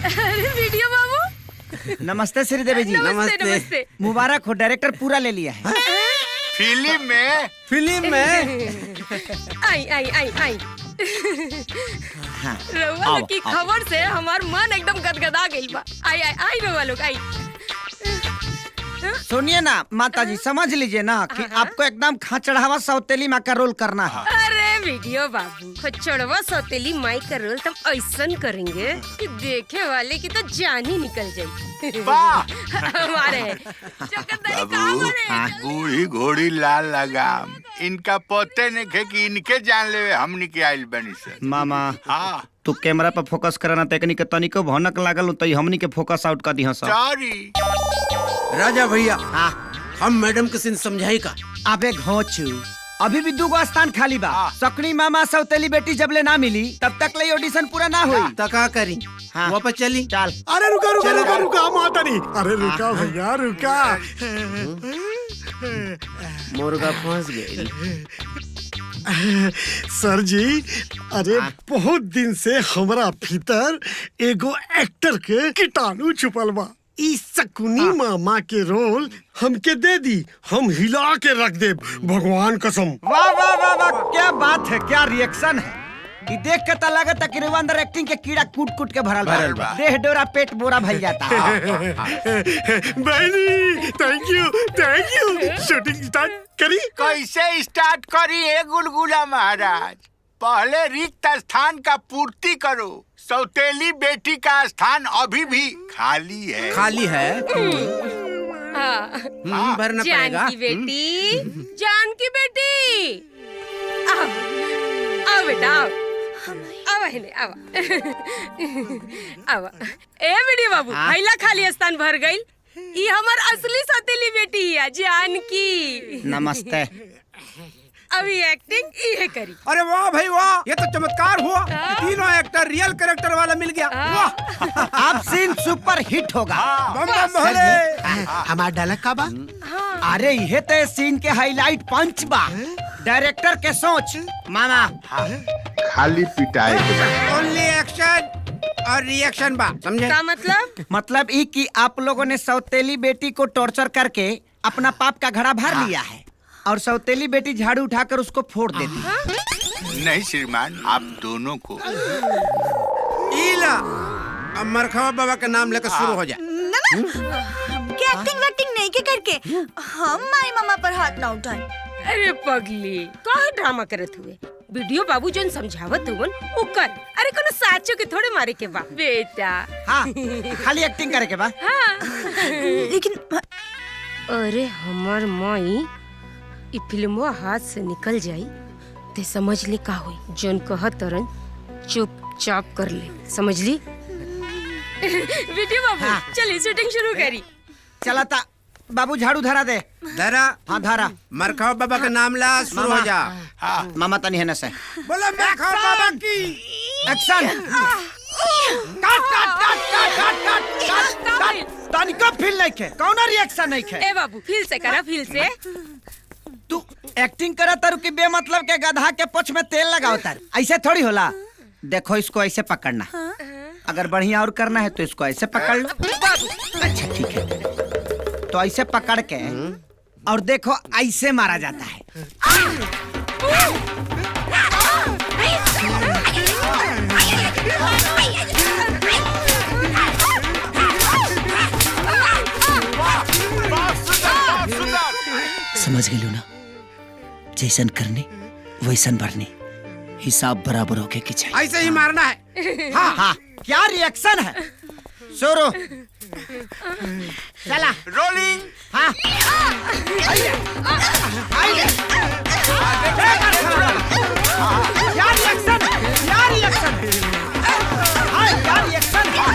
अरे वीडियो बाबू। नमस्ते श्रीदेवी जी। नमस्ते। मुबारक हो, डायरेक्टर पूरा ले लिया है। फिल्म में आई हाँ। रउआ लोग की खबर से हमार मन एकदम गदगदा गइल बा। आई रउआ लोग आई। सुनिए ना माता जी, समझ लीजिए ना कि आपको एकदम खचड़ावा सौतेली माँ का रोल करना है। अरे वीडियो बाबू, खच्चड़वा सौतेली माई का रोल तुम ऐसन करेंगे कि देखे वाले की तो जान ही निकल जाए। हमारे बाबू बूढ़ी घोड़ी लाल लगाम, इनका पोते ने खे कि इनके जान ले हमनी के आइल बनी से। मामा हाँ तू कैमरा पर फोकस करना, तकनीक तनिको भनक लागल तो हमनी के फोकस आउट कर दिया सब। सॉरी राजा भैया, हाँ हम मैडम के सिन समझाई का। अबे घोचू, अभी भी 2 स्थान खाली बा। सकनी मामा सौतेली बेटी जब ले ना मिली तब तक ले ऑडिशन पूरा ना हुई। तो का करी? हाँ। वापस चली। चल। अरे रुका माता नहीं। अरे रुका भैया रुका। मुर्गा फंस गई। सर जी, अरे बहुत दिन से हमरा भीतर एगो एक्टर के कीटाणु छुपल बा। इस शकुनी मामा के रोल हमके दे दी, हम हिला के रख दे, भगवान कसम। वाह वाह वाह वाह, क्या बात है, क्या रिएक्शन है। ये देख के तो लगता है कि अंदर एक्टिंग के कीड़ा कूट कूट के भरल बा। देह डोरा पेट बोरा भर जाता। बहनी थैंक यू। शूटिंग स्टार्ट करी। कैसे स्टार्ट करी है गुलगुला महाराज? पहले रिक्त स्थान का पूर्ति करो। सौतेली बेटी का स्थान अभी भी खाली है। खाली है। भरना पड़ेगा। जानकी बेटी, जानकी बेटी, आओ बेटा आओ। आवा है आवा। आवा। ए वीडियो बाबू, पहला खाली स्थान भर गई। ये हमार असली सौतेली बेटी है जानकी। नमस्ते। अभी एक्टिंग ये करी। अरे वाह भाई वाह, ये तो चमत्कार हुआ। तीनों एक्टर रियल कैरेक्टर वाला मिल गया। वाह, अब सीन सुपर हिट होगा। बम बम भोले। हमार डायलॉग का बा? अरे ये तो सीन के हाईलाइट पंच बा। डायरेक्टर के सोच मामा। खाली पिटाई के बाद ओनली एक्शन और रिएक्शन बा, समझे? क्या मतलब? मतलब ये कि आप लोगों ने सौतेली बेटी को टॉर्चर करके अपना पाप का घड़ा भर लिया है और सौतेली बेटी झाड़ू उठाकर उसको फोड़ देती है। नहीं श्रीमान, आप दोनों को। इला, अब मरखवा बाबा का नाम लेकर शुरू हो जा। क्या एक्टिंग वैक्टिंग नहीं के करके हम माई मामा पर हाथ ना उठाए। अरे पगली, काहे ड्रामा करत हुए? वीडियो बाबू जोन समझावत हुवन उ कर। अरे कोनो साचो के थोड़े मारे के बा बेटा। हाँ, खाली एक्टिंग करे के बा। हाँ। लेकिन अरे हमार माई ई फिल्मवा हाथ से निकल जाई ते समझ ले का होई। जोन कहत तरन चुपचाप कर ले, समझ ली? वीडियो बाबू, हाँ। चलिए शूटिंग शुरू करी। चला ता बाबू झाड़ू धरा दे। धरा। हाँ धरा। मरखवा बाबा का नाम ला, शुरू हो जा। मामा तनी है न से। बोलो मरखवा बाबा की एक्शन। तनिको फील नहीं खे, कौनो रिएक्शन नहीं खे। ए बाबू, फील से करा, फील से। तू एक्टिंग करा तारू कि बेमतलब के गधा के पोछ में तेल लगाओ तारू। ऐसे थोड़ी होला। देखो इसको ऐसे पकड़ना। अगर बढ़िया और करना है तो इसको ऐसे पकड़ लो। अच्छा ठीक है, तो ऐसे पकड़ के और देखो ऐसे मारा जाता है। समझ गए ना? जैसन करने वैसन भरने, हिसाब बराबर होके की चाहिए। ऐसे ही मारना है। हाँ हाँ, क्या रिएक्शन है? शुरू। चला रोलिंग। हाँ। क्या रिएक्शन है? क्या रिएक्शन है? हाँ, क्या रिएक्शन है?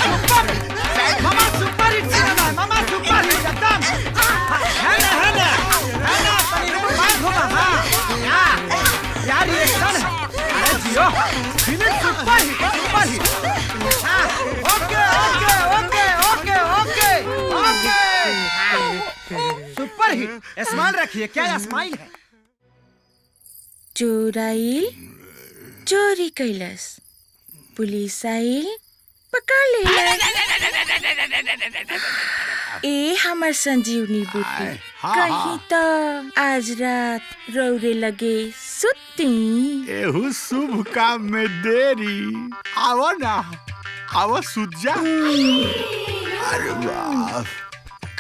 सुपर। मामा सुपर हिट सिनेमा, मामा सुपर हिट एकदम। है ना, तनी बात होगा। हाँ, क्या रिएक्शन है? अरे जियो, फिल्म सुपर हिट। हाँ, ओके। Super hit. स्माइल रखिए। क्या स्माइल है? चोर आइल चोरी कैलस, पुलिस आइल पकड़ ले ए हमर संजीवनी बूटी हाँ, कहीं तो आज रात रौरे लगे सुती एहू शुभ काम में देरी। आवो ना, आवो सुजा। अरे बाप,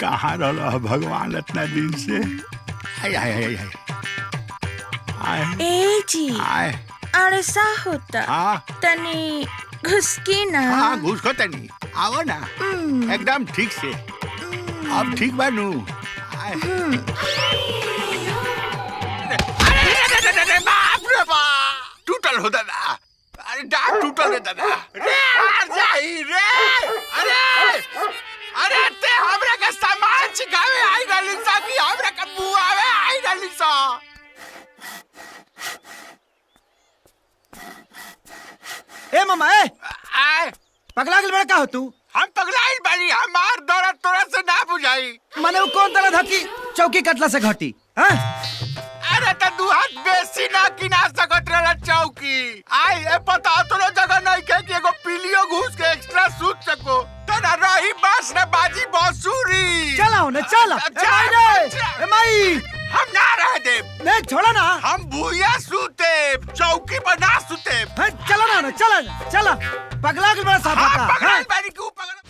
कहाँ रहा भगवान इतना दिन से। आय आय आय आय आय ए जी आय। अड़सा होता हाँ तनी घुसकी ना। हाँ, घुस को तनी। आवो ना, एकदम ठीक से। अब ठीक बानू। अरे बाप रे बाप, टूटल हो दादा। अरे डाक टूटल है दादा। रे जाई रे। अरे ते हमरा के सामान छिकावे आई गली सा की हमरा के बुआवे आई गली सा। ए मामा ए आय पगला गेल बड़ा का हो तू? हम पगलाइल बानी, हमार दर्द तोरा से ना बुझाई। माने वो कौन दर्द हकी चौकी कटला से घटी? हां अरे त दू हाथ बेसी ना किना सकत रहला चौकी। आई ए पता तोरो जगह नहीं के कि एगो पीलियो घुस के एक्स्ट्रा सूत सको। तना रही बस ना बाजी बांसुरी। चलाओ ना चला। ए माई हम ना रह दे। नहीं छोड़ा ना। हम भूया सूते, चौकी पर ना सूते। चला ना चला चला। पगला गेल बड़ा साफा का। पगलाइल बानी क्यों पगला?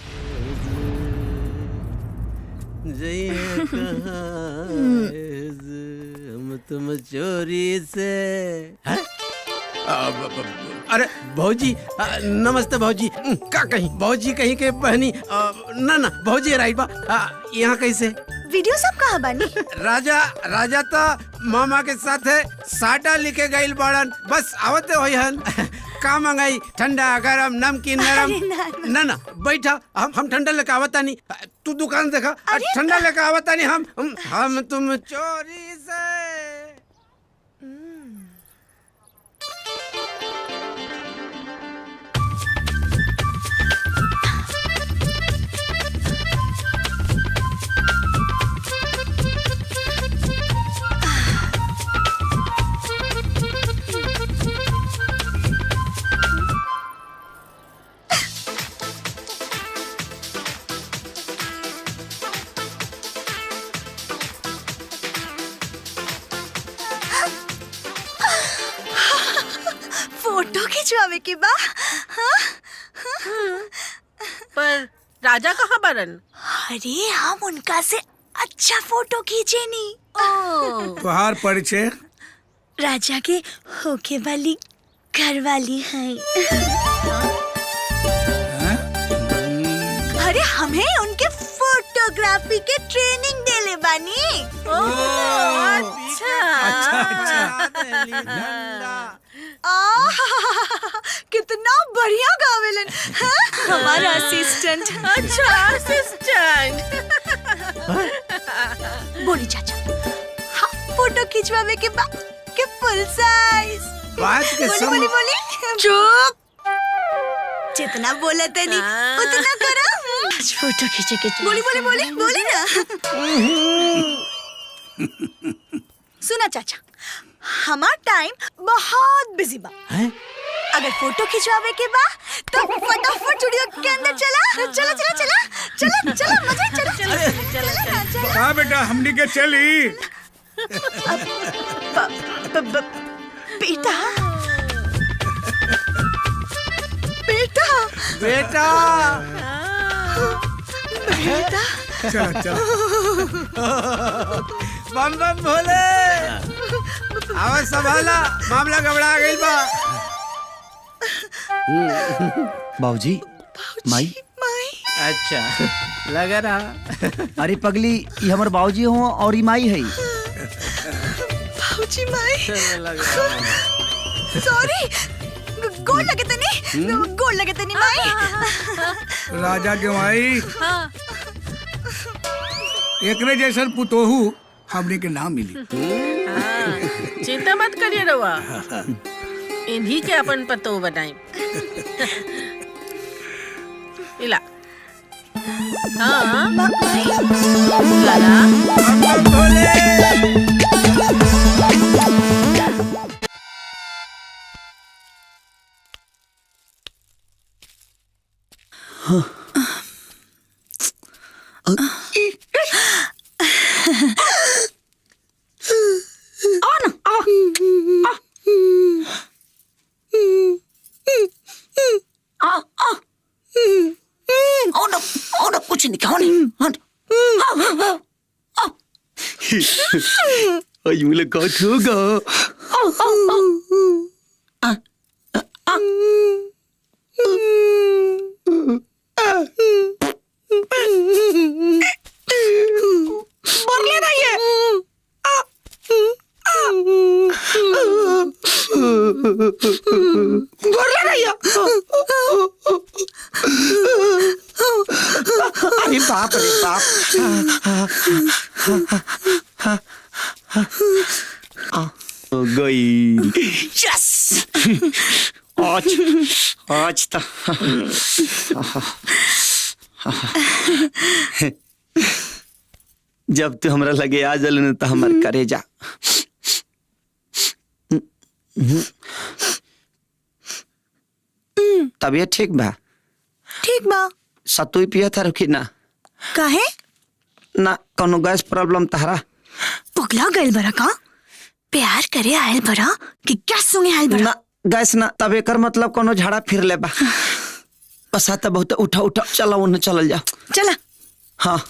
हम तुम चोरी से अरे भौजी नमस्ते भौजी। का कहीं भौजी कहीं के बहनी ना ना भौजी राइट बा। यहाँ कैसे वीडियो सब कहाँ बानी? राजा तो मामा के साथ है साटा लिखे गईल बड़न। बस आवते होई हन। का मंगाई? ठंडा गरम नमकीन नरम? ना ना बैठा, हम ठंडा लेके आवता नहीं। तू दुकान देखा, ठंडा लेके आवता नहीं। हम तुम चोरी से। फोटो खिंचवावे के बा। हाँ? पर राजा कहाँ बरन? अरे हम उनका से अच्छा फोटो खींचे नी। तुहार परिचय? राजा के होके वाली घर वाली है। अरे हमें उनके फोटोग्राफी के ट्रेनिंग देले बानी। कितना बढ़िया गावेलन। हमारा असिस्टेंट। अच्छा असिस्टेंट। बोली चाचा, हाँ फोटो खिंचवावे के बाद के फुल साइज। बात के बोली बोली बोली। चुप। जितना बोला तनी उतना करो। आज फोटो खींचे के बोली बोली बोली बोली ना। सुना चाचा, हमारा टाइम बहुत बिजी बा। अगर फोटो खिंचवावे के बा तो फटाफट स्टूडियो के अंदर चला चला चला चला चला चला मजा चला चला चला। हाँ बेटा, हमनी के चली। बेटा बेटा बेटा बेटा चलो चलो। बम बम भोले। आवाज संभाला, मामला गबड़ा गइल बा। बाबूजी माई। माई। अच्छा लगा रहा। अरे पगली, ये हमारे बाबूजी हो और ई माई है। बाबूजी माई। सॉरी, गोल लगे तनी, गोल लगे तनी माई। राजा के माई एकरे जैसन पुतोहू हमनी के नाम मिली। चिंता मत करिए रवा, इन्हीं के अपन पतो बनाई। इला हाँ लाला कुछ नहीं कहो नहीं मुलाकात होगा। अरे बाप रे बाप। हो गई। यस आज तो जब तू हमरा लगे आ जल न तो हमार करेजा तबीयत ठीक बा? ठीक बा। सतुई पिया था रुकी ना? काहे? ना कोनो गैस प्रॉब्लम तहरा? पगला गइल बरा का? प्यार करे आयल बरा कि क्या सुने आयल बरा? ना गैस ना, तब एकर मतलब कोनो झाड़ा फिर ले बा। बस आता बहुत उठा उठा चला उन्हें चल जा। चला। हाँ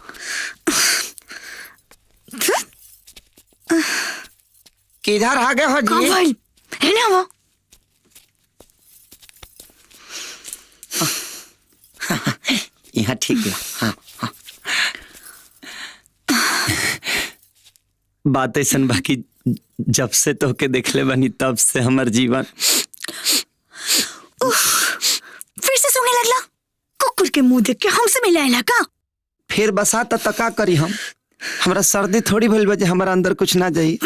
किधर आ गए हो जी? भाई है ना वो यहाँ ठीक है। हाँ हाँ बात ऐसा बाकी जब से तो के देखले बनी तब से हमार जीवन फिर से सुने लगला। कुकुर के मुंह देख के हमसे मिलाएला का? फिर बसात तका करी हम। हमरा सर्दी थोड़ी भइल बा जे हमारा अंदर कुछ ना जाई।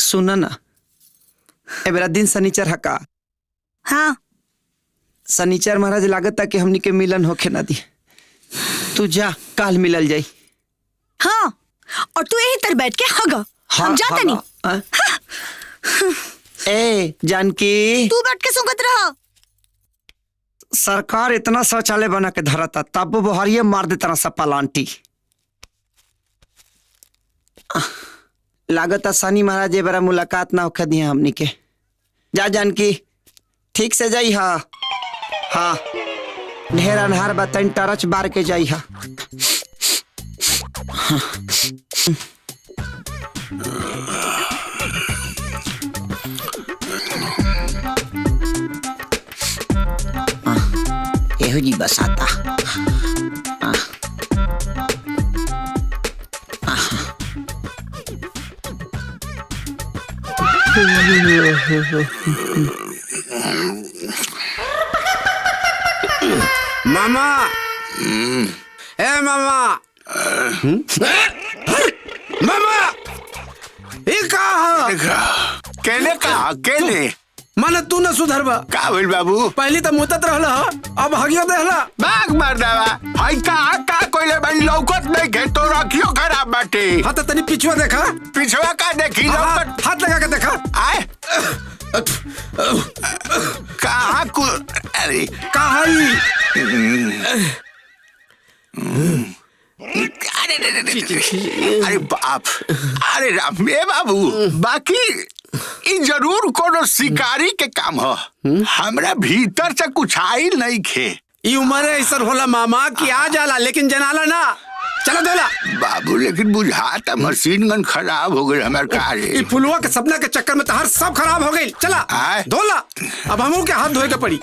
सुना ना ए बेरा दिन शनिचर हका। हाँ शनिचर महाराज लागत कि हमनी के मिलन होखे ना दी। तू जा काल मिलल जाई। हाँ और तू यही तर बैठ के हगा। हम जाते नहीं। ए जानकी तू बैठ के सुगत रहा। सरकार इतना शौचालय बना के धरता तब वो बहरिये मार देता सब पलांटी। लागत शनि महाराज ए बारा मुलाकात ना होखे दिया हमनी के। जा जानकी ठीक से जाई। हा हाँ ढेर अनहार बतन टरच बार के जाई हा। एहो जी बसाता। मामा ए मामा मामा ये कहा केने कहा केने माने तू न सुधरबा का भइल बाबू? पहली तो मुतत रहला अब हगियो देहला। बाग मार देवा हाय का कोइले बन लौकत नहीं के तो रखियो खराब बाटे। हाँ तो तनी पिछुआ देखा। पिछवा का देखी लौकत? हाथ लगा के देखा। आए कहा को अरे कहा अरे बाप अरे राम ए बाबू बाकी ई जरूर कोनो शिकारी के काम हो। हमरा भीतर से कुछ आई नहीं खे। ई उम्र ऐसा होला मामा कि आ जाला लेकिन जनाला ना। चला दोला बाबू लेकिन बुझाता मशीन गन खराब हो गई हमार कार। ई फुलवा के सपना के चक्कर में तहार सब खराब हो गई। चला दोला अब हमू के हाथ धोए के पड़ी।